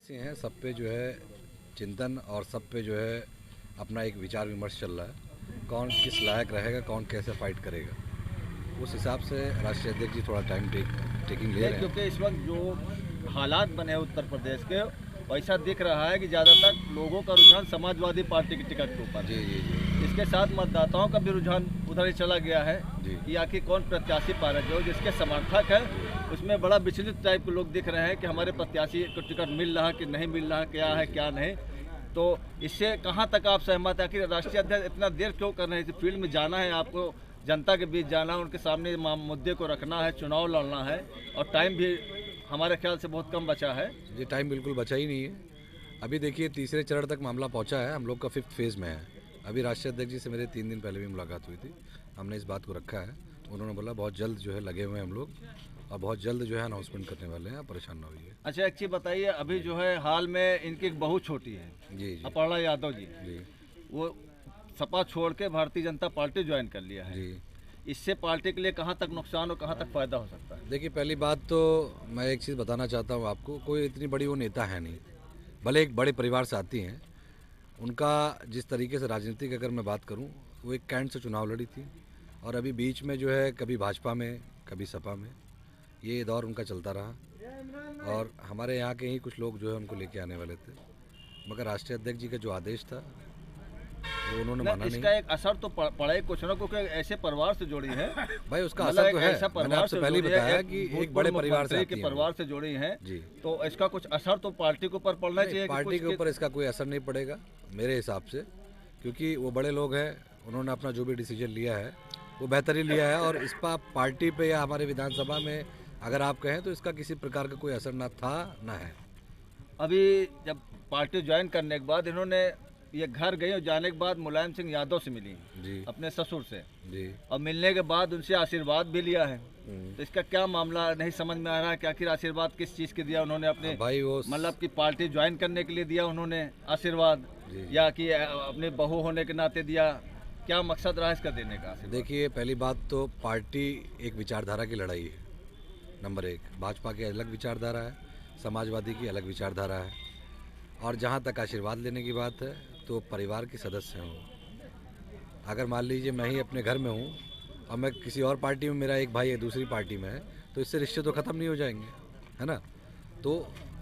से हैं, सब पे जो है चिंतन और सब पे जो है अपना एक विचार विमर्श चल रहा है। कौन किस लायक रहेगा, कौन कैसे फाइट करेगा, उस हिसाब से राष्ट्रीय अध्यक्ष जी थोड़ा टेकिंग ले रहे हैं। क्योंकि इस वक्त जो हालात बने हैं उत्तर प्रदेश के, वैसा दिख रहा है कि ज़्यादातर लोगों का रुझान समाजवादी पार्टी की टिकट के ऊपर जी है। जी जी इसके साथ मतदाताओं का भी रुझान उधर ही चला गया है जी कि आखिर कौन प्रत्याशी पा रहे जो जिसके समर्थक है उसमें बड़ा विचलित टाइप के लोग दिख रहे हैं कि हमारे प्रत्याशी को टिकट मिल रहा कि नहीं मिल रहा, क्या है क्या नहीं। तो इससे कहाँ तक आप सहमत है कि राष्ट्रीय अध्यक्ष इतना देर क्यों कर रहे हैं? फील्ड में जाना है, आपको जनता के बीच जाना है, उनके सामने मुद्दे को रखना है, चुनाव लड़ना है और टाइम भी हमारे ख्याल से बहुत कम बचा है। ये टाइम बिल्कुल बचा ही नहीं है। अभी देखिए तीसरे चरण तक मामला पहुंचा है, हम लोग का 5th फेज़ में है। अभी राष्ट्रीय अध्यक्ष जी से मेरे 3 दिन पहले भी मुलाकात हुई थी, हमने इस बात को रखा है। उन्होंने बोला बहुत जल्द जो है लगे हुए हैं हम लोग और बहुत जल्द जो है अनाउंसमेंट करने वाले हैं, आप परेशान ना होइए। अच्छा एक चीज़ बताइए, अभी जो है हाल में इनकी एक बहू छोटी है जी जी अपर्णा यादव जी, जी वो सपा छोड़ के भारतीय जनता पार्टी ज्वाइन कर लिया है। जी। इससे पार्टी के लिए कहाँ तक नुकसान और कहाँ तक फायदा हो सकता है? देखिए पहली बात तो मैं एक चीज़ बताना चाहता हूँ आपको, कोई इतनी बड़ी वो नेता है नहीं, भले एक बड़े परिवार से आती हैं। उनका जिस तरीके से राजनीति की अगर मैं बात करूं, वो एक कैंट से चुनाव लड़ी थी और अभी बीच में जो है कभी भाजपा में कभी सपा में, ये दौर उनका चलता रहा और हमारे यहाँ के ही कुछ लोग जो है उनको लेके आने वाले थे, मगर राष्ट्रीय अध्यक्ष जी का जो आदेश था वो उन्होंने माना नहीं। इसका एक असर तो पड़ा ही कुछ ना, क्योंकि ऐसे परिवार से जुड़ी है। भाई उसका मतलब असर तो है, ऐसा मैंने परिवार आपसे से पहले ही जुड़ी है, बताया कि एक बड़े परिवार से के आती हैं परिवार से जुड़ी हैं जी। तो इसका कुछ असर तो पार्टी के ऊपर पड़ना नहीं, चाहिए। पार्टी के ऊपर इसका कोई असर नहीं पड़ेगा मेरे हिसाब से, क्योंकि वो बड़े लोग हैं, उन्होंने अपना जो भी डिसीजन लिया है वो बेहतर ही लिया है और इस पर पार्टी पे या हमारे विधानसभा में अगर आप कहें तो इसका किसी प्रकार का कोई असर ना था ना है। अभी जब पार्टी ज्वाइन करने के बाद इन्होंने ये घर गई और जाने के बाद मुलायम सिंह यादव से मिली जी अपने ससुर से, जी। और मिलने के बाद उनसे आशीर्वाद भी लिया है। हम्म। तो इसका क्या मामला नहीं समझ में आ रहा है कि आखिर आशीर्वाद किस चीज़ के दिया उन्होंने? अपने भाई वो मतलब कि पार्टी ज्वाइन करने के लिए दिया उन्होंने आशीर्वाद, जी। या कि अपने बहू होने के नाते दिया? क्या मकसद रहा इसका देने का? देखिए पहली बात तो पार्टी एक विचारधारा की लड़ाई है, नंबर 1। भाजपा की अलग विचारधारा है, समाजवादी की अलग विचारधारा है, और जहाँ तक आशीर्वाद लेने की बात है तो परिवार के सदस्य हूँ। अगर मान लीजिए मैं ही अपने घर में हूँ और मैं किसी और पार्टी में, मेरा एक भाई है दूसरी पार्टी में है, तो इससे रिश्ते तो ख़त्म नहीं हो जाएंगे, है ना? तो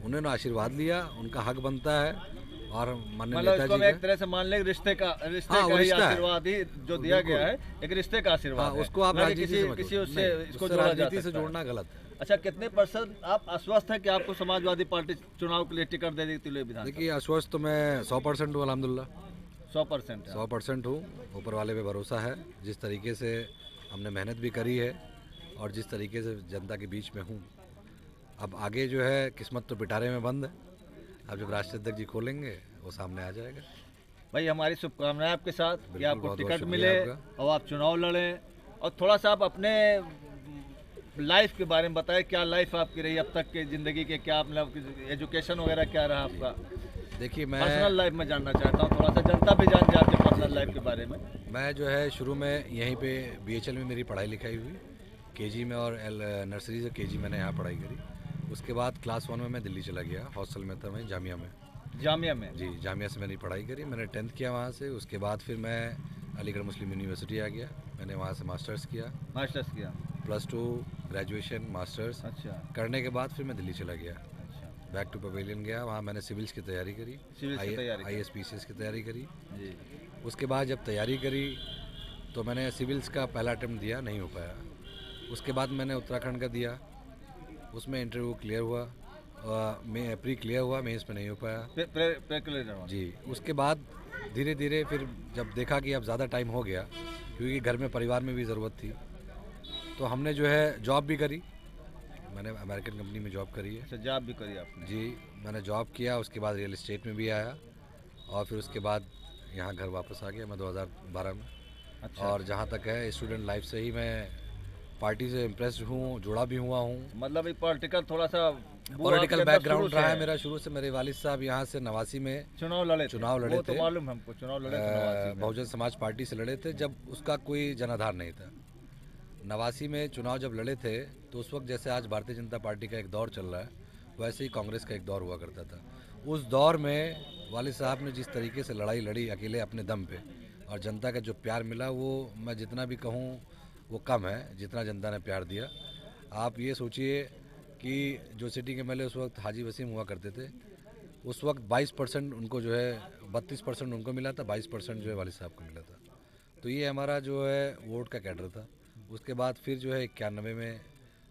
उन्होंने आशीर्वाद लिया, उनका हक बनता है। और माननीय मतलब नेताजी इसको मैं एक तरह से मान ले रिश्ते का हाँ, का ही रिश्ता है। आशीर्वाद ही जो दिया बिल्कुल। गया है, एक रिश्ते का आशीर्वाद हाँ, है, उसको आप ना कि राजनीति से मत किसी जोड़ो। उससे नहीं, इसको उससे जोड़ा जा राजनीति से सकता है। जोड़ना गलत है। अच्छा कितने % आप आश्वस्त हैं कि आपको समाजवादी पार्टी चुनाव के लिए टिकट दे देती है विधान? देखिए आश्वस्त तो मैं 100% हूँ, अलहमदुल्ला 100% 100% हूँ। ऊपर वाले पे भरोसा है, जिस तरीके से हमने मेहनत भी करी है और जिस तरीके से जनता के बीच में हूँ। अब आगे जो है किस्मत तो पिटारे में बंद है, अब जब राष्ट्रीय अध्यक्ष जी खोलेंगे वो सामने आ जाएगा। भाई हमारी शुभकामनाएं आपके साथ कि आपको बहुत-बहुत टिकट शुक्रिया मिले आपका। और आप चुनाव लड़ें। और थोड़ा सा आप अपने लाइफ के बारे में बताएं, क्या लाइफ आपकी रही अब तक की ज़िंदगी के, क्या मतलब एजुकेशन वगैरह क्या रहा आपका? देखिए पर्सनल लाइफ में जानना चाहता हूँ, थोड़ा सा जनता भी जान जाए आपके पर्सनल लाइफ के बारे में। मैं जो है शुरू में यहीं पे BHL में मेरी पढ़ाई लिखाई हुई, KG में, और नर्सरी से KG मैंने यहाँ पढ़ाई करी। उसके बाद क्लास 1 में मैं दिल्ली चला गया, हॉस्टल में था मैं जामिया में। जामिया में? जी, जामिया से मैंने पढ़ाई करी, मैंने 10th किया वहाँ से। उसके बाद फिर मैं अलीगढ़ मुस्लिम यूनिवर्सिटी आ गया, मैंने वहाँ से मास्टर्स किया, मास्टर्स किया? +2 ग्रेजुएशन मास्टर्स अच्छा करने के बाद फिर मैं दिल्ली चला गया, अच्छा। बैक टू पवेलियन गया, वहाँ मैंने सिविल्स की तैयारी करी, सिविल की तैयारी की? IAS PCS की तैयारी करी। जी। उसके बाद जब तैयारी करी तो मैंने सिविल्स का पहला अटेम्प्ट दिया, नहीं हो पाया। उसके बाद मैंने उत्तराखंड का दिया, उसमें इंटरव्यू क्लियर हुआ, मैं प्री क्लियर हुआ, मेंस में नहीं हो पाया। प्रे क्लियर जी। उसके बाद धीरे धीरे फिर जब देखा कि अब ज़्यादा टाइम हो गया, क्योंकि घर में परिवार में भी ज़रूरत थी, तो हमने जो है जॉब भी करी, मैंने अमेरिकन कंपनी में जॉब करी है। अच्छा, जॉब भी करी आपने? जी, मैंने जॉब किया, उसके बाद रियल एस्टेट में भी आया और फिर उसके बाद यहाँ घर वापस आ गया मैं 2012 में। अच्छा। और जहाँ तक है स्टूडेंट लाइफ से ही मैं पार्टी से इम्प्रेस्ड हूँ, जुड़ा भी हुआ हूँ। मतलब एक पॉलिटिकल थोड़ा सा पॉलिटिकल बैकग्राउंड रहा है मेरा शुरू से। मेरे वालिद साहब यहाँ से 89 में चुनाव लड़े वो तो थे, मालूम हमको, चुनाव लड़े थे 89 में। बहुजन समाज पार्टी से लड़े थे, जब उसका कोई जनाधार नहीं था। 89 में चुनाव जब लड़े थे तो उस वक्त जैसे आज भारतीय जनता पार्टी का एक दौर चल रहा है, वैसे ही कांग्रेस का एक दौर हुआ करता था। उस दौर में वालिद साहब ने जिस तरीके से लड़ाई लड़ी अकेले अपने दम पे, और जनता का जो प्यार मिला वो मैं जितना भी कहूँ वो कम है जितना जनता ने प्यार दिया। आप ये सोचिए कि जो सिटिंग एमएलए उस वक्त हाजी वसीम हुआ करते थे, उस वक्त 22% उनको जो है 32% उनको मिला था, 22% जो है वालिद साहब को मिला था। तो ये हमारा जो है वोट का कैडर था। उसके बाद फिर जो है 91 में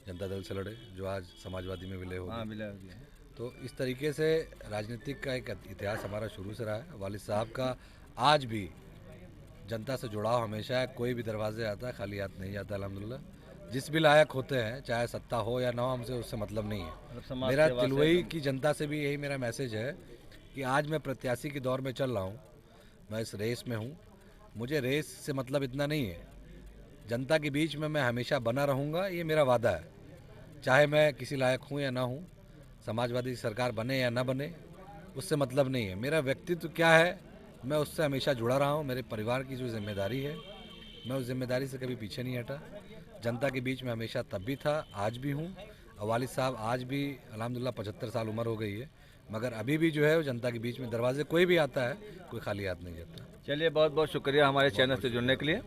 जनता दल से लड़े, जो आज समाजवादी में विलय हो हाँ गए। मिला हो गया। तो इस तरीके से राजनीतिक का एक इतिहास हमारा शुरू से रहा है। वालिद साहब का आज भी जनता से जुड़ाव हमेशा है। कोई भी दरवाजे आता है खाली हाथ नहीं जाता अल्हम्दुलिल्लाह। जिस भी लायक होते हैं, चाहे सत्ता हो या ना हो, हमसे उससे मतलब नहीं है। मतलब समाज मेरा सेवा से तिलवई की जनता से भी यही मेरा मैसेज है कि आज मैं प्रत्याशी के दौर में चल रहा हूँ, मैं इस रेस में हूँ। मुझे रेस से मतलब इतना नहीं है, जनता के बीच में मैं हमेशा बना रहूँगा, ये मेरा वादा है। चाहे मैं किसी लायक हूँ या ना हूँ, समाजवादी सरकार बने या ना बने, उससे मतलब नहीं है। मेरा व्यक्तित्व क्या है, मैं उससे हमेशा जुड़ा रहा हूँ। मेरे परिवार की जो जिम्मेदारी है, मैं उस जिम्मेदारी से कभी पीछे नहीं हटा। जनता के बीच में हमेशा तब भी था, आज भी हूँ। और वालिद साहब आज भी अल्हम्दुलिल्लाह 75 साल उम्र हो गई है, मगर अभी भी जो है वो जनता के बीच में दरवाजे कोई भी आता है, कोई खाली हाथ नहीं जाता। चलिए बहुत बहुत शुक्रिया हमारे चैनल से जुड़ने के लिए।